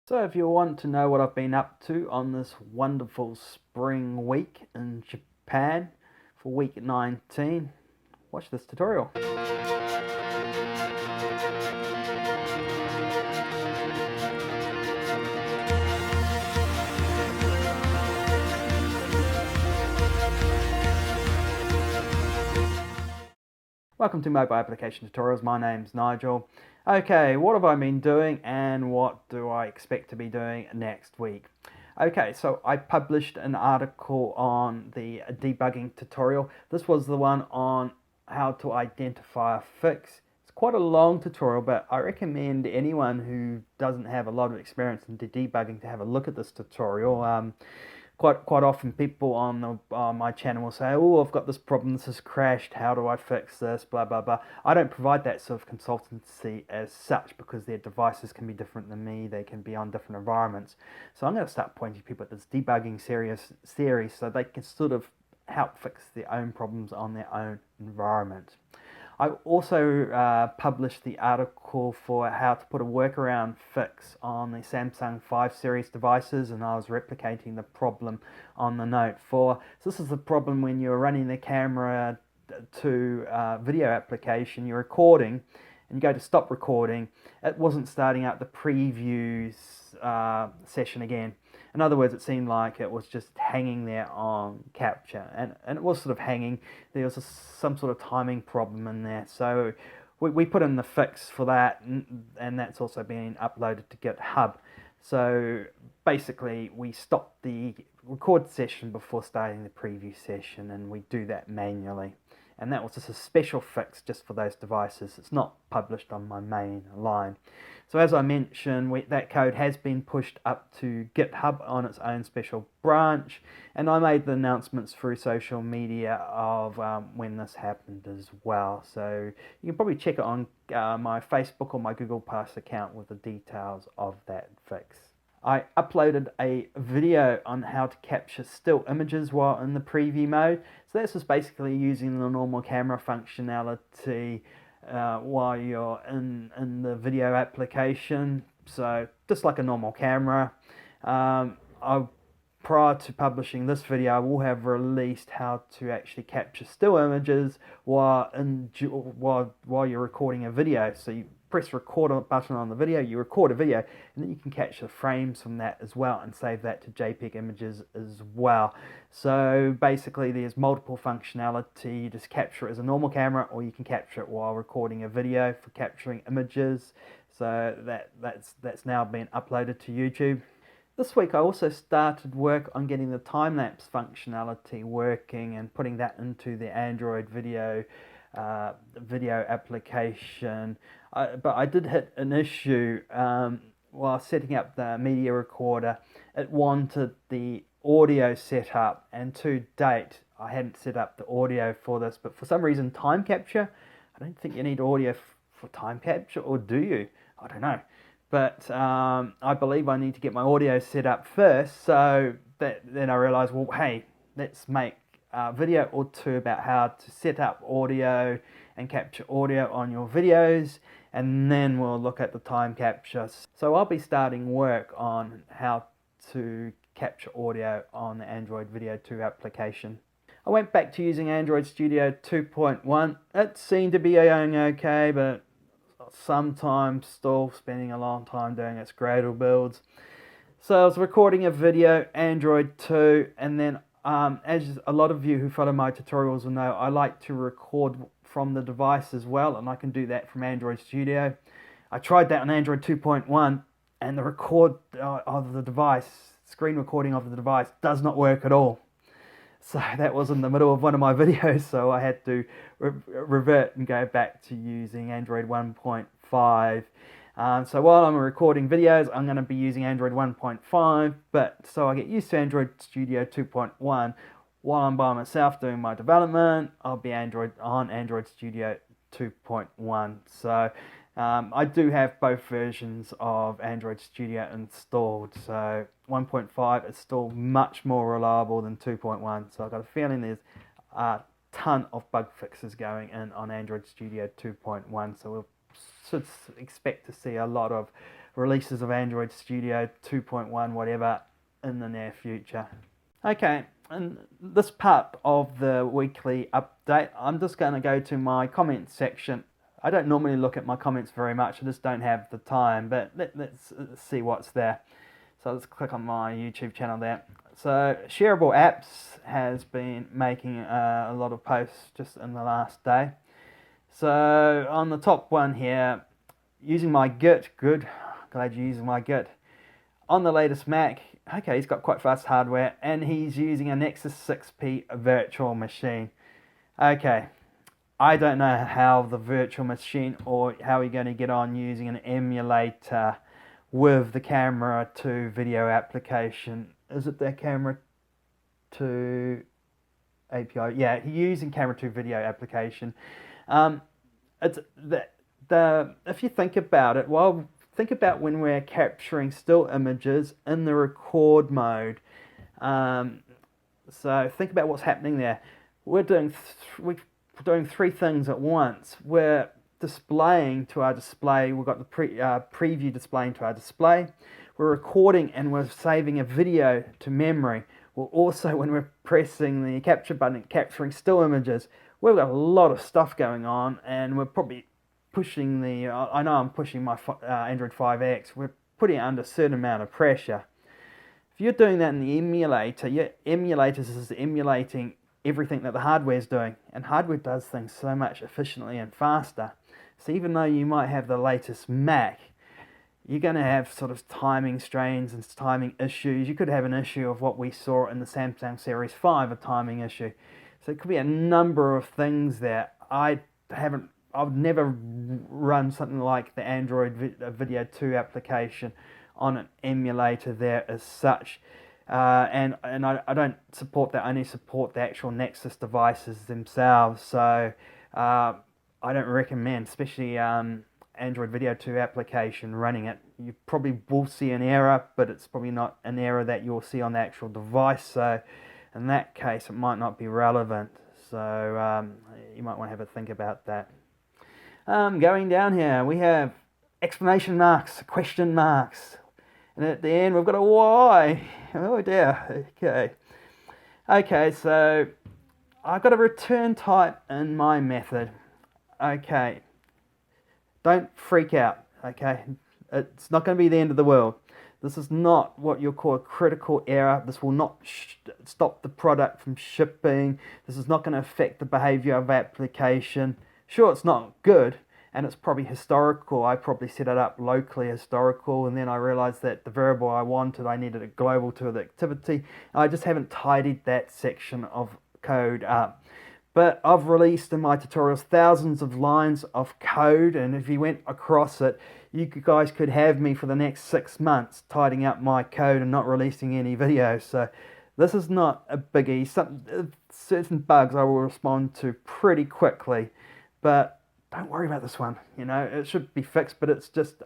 So if you want to know what I've been up to on this wonderful spring week in Japan for week 19, watch this tutorial. Welcome to Mobile Application Tutorials. My name's Nigel. Okay, what have I been doing and what do I expect to be doing next week? Okay, so I published an article on the debugging tutorial. This was the one on how to identify a fix. It's quite a long tutorial, but I recommend anyone who doesn't have a lot of experience in debugging to have a look at this tutorial. Quite often people on my channel will say, oh, I've got this problem, this has crashed, how do I fix this, blah blah blah. I don't provide that sort of consultancy as such because their devices can be different than me, they can be on different environments. So I'm going to start pointing people at this debugging series so they can sort of help fix their own problems on their own environment. I also published the article for how to put a workaround fix on the Samsung 5 series devices, and I was replicating the problem on the Note 4. So this is the problem when you're running the camera to video application, you're recording, and you go to stop recording, it wasn't starting out the previews session again. In other words, it seemed like it was just hanging there on capture, and it was sort of hanging. There was some sort of timing problem in there, so we put in the fix for that, and that's also been uploaded to GitHub. So basically, we stop the record session before starting the preview session, and we do that manually. And that was just a special fix just for those devices. It's not published on my main line. So as I mentioned, that code has been pushed up to GitHub on its own special branch, and I made the announcements through social media of when this happened as well. So you can probably check it on my Facebook or my Google Plus account with the details of that fix. I uploaded a video on how to capture still images while in the preview mode. So this is basically using the normal camera functionality while you're in the video application. So just like a normal camera. Prior to publishing this video, I will have released how to actually capture still images while you're recording a video. So you press record button on the video, you record a video, and then you can catch the frames from that as well and save that to JPEG images as well. So basically there's multiple functionality. You just capture it as a normal camera, or you can capture it while recording a video for capturing images. So that's now been uploaded to YouTube. This week I also started work on getting the time-lapse functionality working and putting that into the Android video application. But I did hit an issue while setting up the media recorder. It wanted the audio set up, and to date I hadn't set up the audio for this, but for some reason time capture, I don't think you need audio for time capture, or do you? I don't know. But I believe I need to get my audio set up first, so then I realised, well, hey, let's make a video or two about how to set up audio and capture audio on your videos, and then we'll look at the time capture. So I'll be starting work on how to capture audio on the Android Video 2 application. I went back to using Android Studio 2.1. It seemed to be going okay, but sometimes still spending a long time doing its Gradle builds. So I was recording a video, Android 2, and then as a lot of you who follow my tutorials will know, I like to record from the device as well, and I can do that from Android Studio. I tried that on Android 2.1, and the record of the device, screen recording of the device, does not work at all. So that was in the middle of one of my videos, so I had to revert and go back to using Android 1.5. So while I'm recording videos, I'm going to be using Android 1.5, but so I get used to Android Studio 2.1. While I'm by myself doing my development, I'll be on Android Studio 2.1. So I do have both versions of Android Studio installed, so 1.5 is still much more reliable than 2.1, so I've got a feeling there's a ton of bug fixes going in on Android Studio 2.1, so we'll should expect to see a lot of releases of Android Studio 2.1 whatever in the near future. Okay, in this part of the weekly update, I'm just going to go to my comments section. I don't normally look at my comments very much, I just don't have the time, but let's see what's there. So let's click on my YouTube channel there. So Shareable Apps has been making a lot of posts just in the last day. So on the top one here, using my Git, good, glad you're using my Git. On the latest Mac, okay, he's got quite fast hardware, and he's using a Nexus 6P virtual machine. Okay, I don't know how the virtual machine or how you're going to get on using an emulator with the camera to video application. Is it the camera to API? Yeah, using camera to video application. It's if you think about it, well, think about when we're capturing still images in the record mode. So think about what's happening there. We're doing three things at once. We're displaying to our display. We've got the preview displaying to our display. We're recording and we're saving a video to memory. We're also, when we're pressing the capture button, capturing still images. We've got a lot of stuff going on, and we're probably pushing the, I know I'm pushing my Android 5X, we're putting it under a certain amount of pressure. If you're doing that in the emulator, your emulator is emulating everything that the hardware is doing, and hardware does things so much efficiently and faster. So even though you might have the latest Mac, you're going to have sort of timing strains and timing issues. You could have an issue of what we saw in the Samsung Series 5, a timing issue. So it could be a number of things there. I've never run something like the Android Video 2 application on an emulator there as such. And I don't support that. I only support the actual Nexus devices themselves. So I don't recommend, especially Android Video 2 application, running it. You probably will see an error, but it's probably not an error that you'll see on the actual device. So in that case, it might not be relevant. So you might want to have a think about that. Going down here, we have exclamation marks, question marks, and at the end we've got a Y. Oh dear. Okay, so I've got a return type in my method. Okay, don't freak out. Okay, it's not going to be the end of the world. This is not what you'll call a critical error. This will not stop the product from shipping. This is not going to affect the behavior of application. Sure, it's not good, and it's probably historical. I probably set it up locally historical, and then I realized that the variable I wanted, I needed a global to the activity. I just haven't tidied that section of code up. But I've released in my tutorials thousands of lines of code, and if you went across it, you guys could have me for the next 6 months tidying up my code and not releasing any videos. So this is not a biggie. Certain bugs I will respond to pretty quickly, but don't worry about this one. You know, it should be fixed, but it's just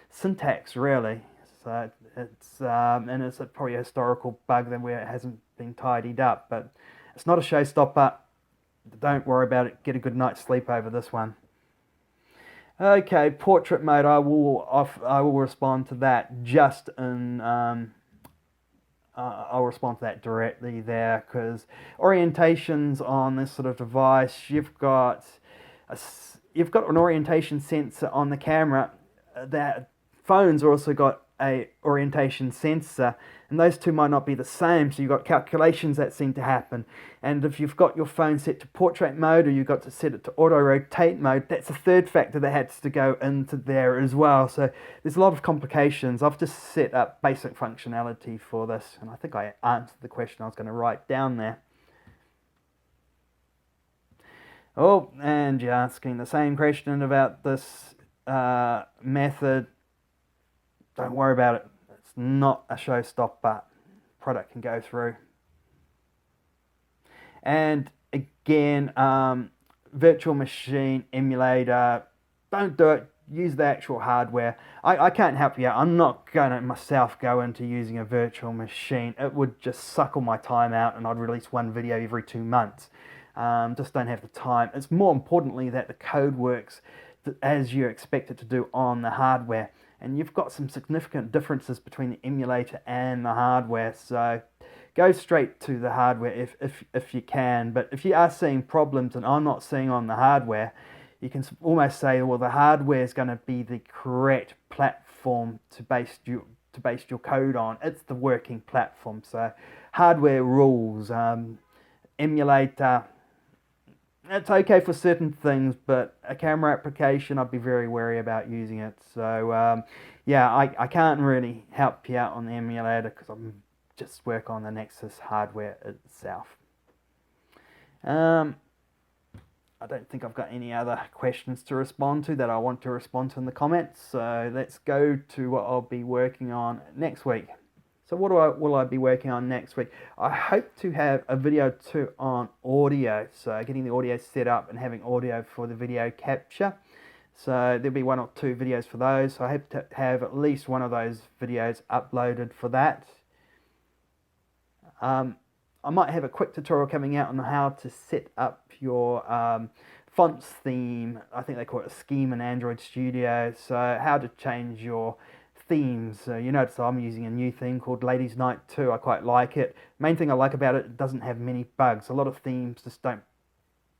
syntax really. So it's probably a historical bug that where it hasn't been tidied up, but it's not a showstopper. Don't worry about it. Get a good night's sleep over this one. Okay, portrait mode. I will respond to that just in. I'll respond to that directly there, because orientations on this sort of device, you've got an orientation sensor on the camera. That phone's also got a orientation sensor, and those two might not be the same, so you've got calculations that seem to happen. And if you've got your phone set to portrait mode, or you've got to set it to auto rotate mode, that's a third factor that has to go into there as well. So there's a lot of complications. I've just set up basic functionality for this, and I think I answered the question I was going to write down there. Oh, and you're asking the same question about this method. Don't worry about it. It's not a showstopper. Product can go through. And again, virtual machine emulator, don't do it. Use the actual hardware. I can't help you out. I'm not going to myself go into using a virtual machine. It would just suck all my time out, and I'd release one video every 2 months. Just don't have the time. It's more importantly that the code works as you expect it to do on the hardware. and you've got some significant differences between the emulator and the hardware. So go straight to the hardware if you can. But if you are seeing problems and I'm not seeing on the hardware, you can almost say, well, the hardware is going to be the correct platform to base your code on. It's the working platform. So hardware rules. Emulator, it's okay for certain things, but a camera application, I'd be very wary about using it. So yeah, I can't really help you out on the emulator because I'm just work on the Nexus hardware itself. I don't think I've got any other questions to respond to that I want to respond to in the comments. So let's go to what I'll be working on next week. So what will I be working on next week? I hope to have a video too on audio. So getting the audio set up and having audio for the video capture. So there'll be 1 or 2 videos for those. So I hope to have at least one of those videos uploaded for that. I might have a quick tutorial coming out on how to set up your fonts theme. I think they call it a scheme in Android Studio. So how to change your themes. You notice I'm using a new theme called Ladies Night 2. I quite like it. Main thing I like about it, it doesn't have many bugs. A lot of themes just don't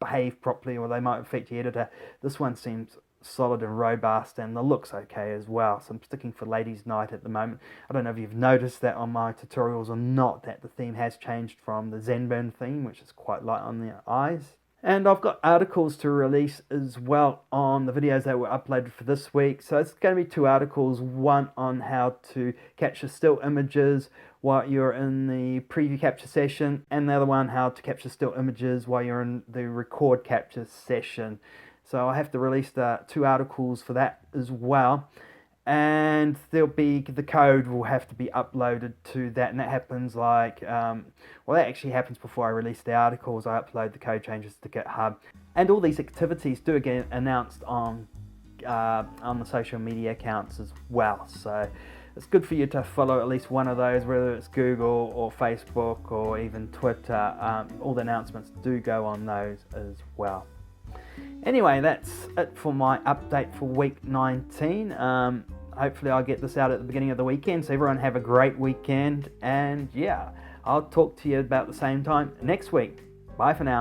behave properly, or they might affect your editor. This one seems solid and robust, and the look's okay as well. So I'm sticking for Ladies Night at the moment. I don't know if you've noticed that on my tutorials or not, that the theme has changed from the Zenburn theme, which is quite light on the eyes. And I've got articles to release as well on the videos that were uploaded for this week. So it's going to be 2 articles, one on how to capture still images while you're in the preview capture session, and the other one how to capture still images while you're in the record capture session. So I have to release the 2 articles for that as well. And there'll be, the code will have to be uploaded to that, and that happens like, well, that actually happens before I release the articles. I upload the code changes to GitHub. And all these activities do get announced on the social media accounts as well. So it's good for you to follow at least one of those, whether it's Google or Facebook or even Twitter. All the announcements do go on those as well. Anyway, that's it for my update for week 19. Hopefully I'll get this out at the beginning of the weekend, so everyone have a great weekend, and yeah, I'll talk to you about the same time next week. Bye for now.